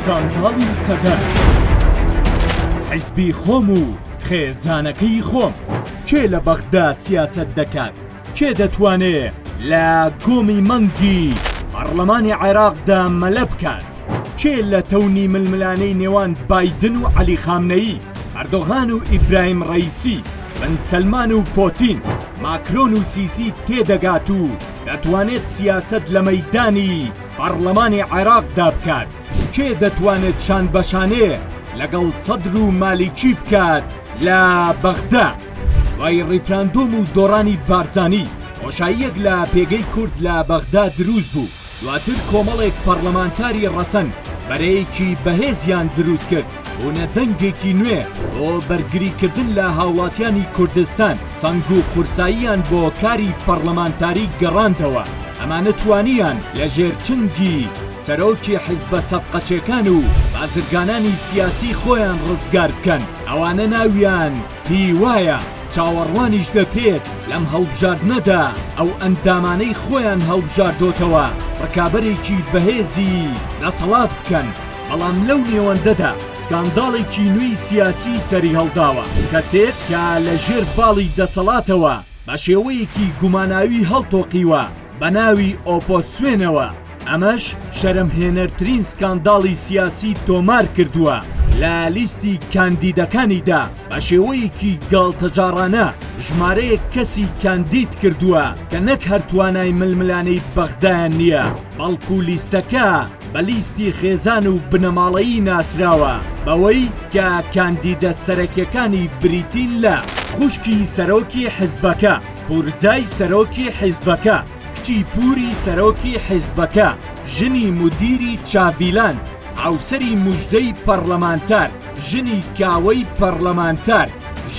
سکانداڵی سەدەر حیزبی خۆم و خێزانەکەی خۆم کێ لە بەغدا سیاسەت دەکات کێ دەتوانێت لە گۆمی مەنگی پەرلەمانی عێراقدا مەلە بکات کێ لە تەونی ململانەی نێوان بایدن و عەلی خامنەیی ئەردۆغان و ئیبراهیم ڕەیسی بن سەلمان و پۆتین ماکرۆن و سیسی تێدەگات و دەتوانێت سیاسەت لە مەیدانی پەرلەمانی عێراقدا بکات کێ دەتوانێت شان بەشانێ لەگەڵ سەدر و مالیکی بکات لە بەغدا دوای ڕیفراندۆم و دۆڕانی بارزانی بۆشاییەک لە پێگەی کورد لە بەغدا دروست بوو دواتر کۆمەڵێک پەرلەمانتاری ڕەسەن بەرەیەکی بەهێزیان دروست کرد بوونە دەنگێکی نوێ بۆ بەرگریکردن لە هاوڵاتیانی کوردستان سەنگ و قورساییان بۆ کاری پەرلەمانتاری گەڕاندەوە ئەمانە توانیان لە ژێرچنگی سەرۆکی حیزبە سەفقەچێکان و بازرگانانی سیاسی خۆیان ڕزگار بکەن ئەوانە ناویان هیوایە چاوەڕوانیش دەکرێت لەم هەڵبژاردنەدا ئەو ئەندامانەی خۆیان هەڵبژاردۆتەوە ڕکابەرێکی بەهێزی دەسەڵات بکەن بەڵام لەو نێوەندەدا سکانداڵێکی نوێی سیاسی سەری هەڵداوە کەسێک کە لە ژێر باڵی دەسەڵاتەوە بە شێوەیەکی گوماناوی هەڵتۆقیوە بە ناوی ئۆپۆسیۆنەوە ئەمەش شەرمهێنەرترین سکانداڵی سیاسی تۆمار کردووە لە لیستی کاندیدەکانیدا بە شێوەیەکی گاڵتەجاڕانە ژمارەیەک کەسی کاندید کردووە کە نەک هەرتوانای ململانەی بەغدایان نییە بەڵکو لیستەکە بە لیستی خێزان و بنەماڵەیی ناسراوە بەوەی کە کاندیدە سەرەکیەکانی بریتین لە خوشکی سەرۆکی حیزبەکە پورزای سەرۆکی حیزبەکە کچی پوری سەرۆکی حیزبەکە ژنی مدیری چاڤیلان هاوسەری موژدەی پەرلەمانتار ژنی کاوەی پەرلەمانتار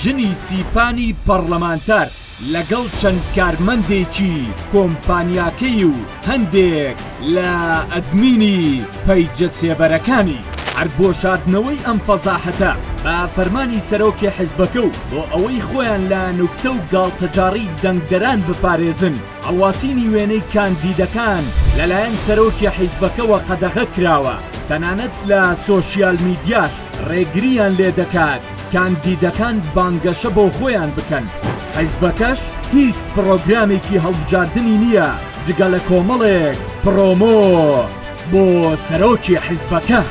ژنی سیپانی پەرلەمانتار لەگەڵ چەند کارمەندێکی کۆمپانیاکەی و هەندێک لە ئەدمینی پەیجە سێبەرەکانی هەر بۆ شاردنەوەی ئەم فەزاحەتە بە فەرمانی سەرۆکی حیزبەکە و بۆ ئەوەی خۆیان لە نوکتە و گاڵتەجاڕی دەنگدەران بپارێزن هەڵواسینی وێنەی کاندیدەکان لەلایەن سەرۆکی حیزبەکەوە قەدەغە کراوە تەنانەت لە سۆشیال میدیاش ڕێگریان لێ دەکات کاندیدەکان بانگەشە بۆ خۆیان بکەن حیزبەکەش هیچ پرۆگرامێکی هەڵبژاردننی نییە جگە لە کۆمەڵێک پرۆمۆ بۆ سەرۆکی حیزبەکە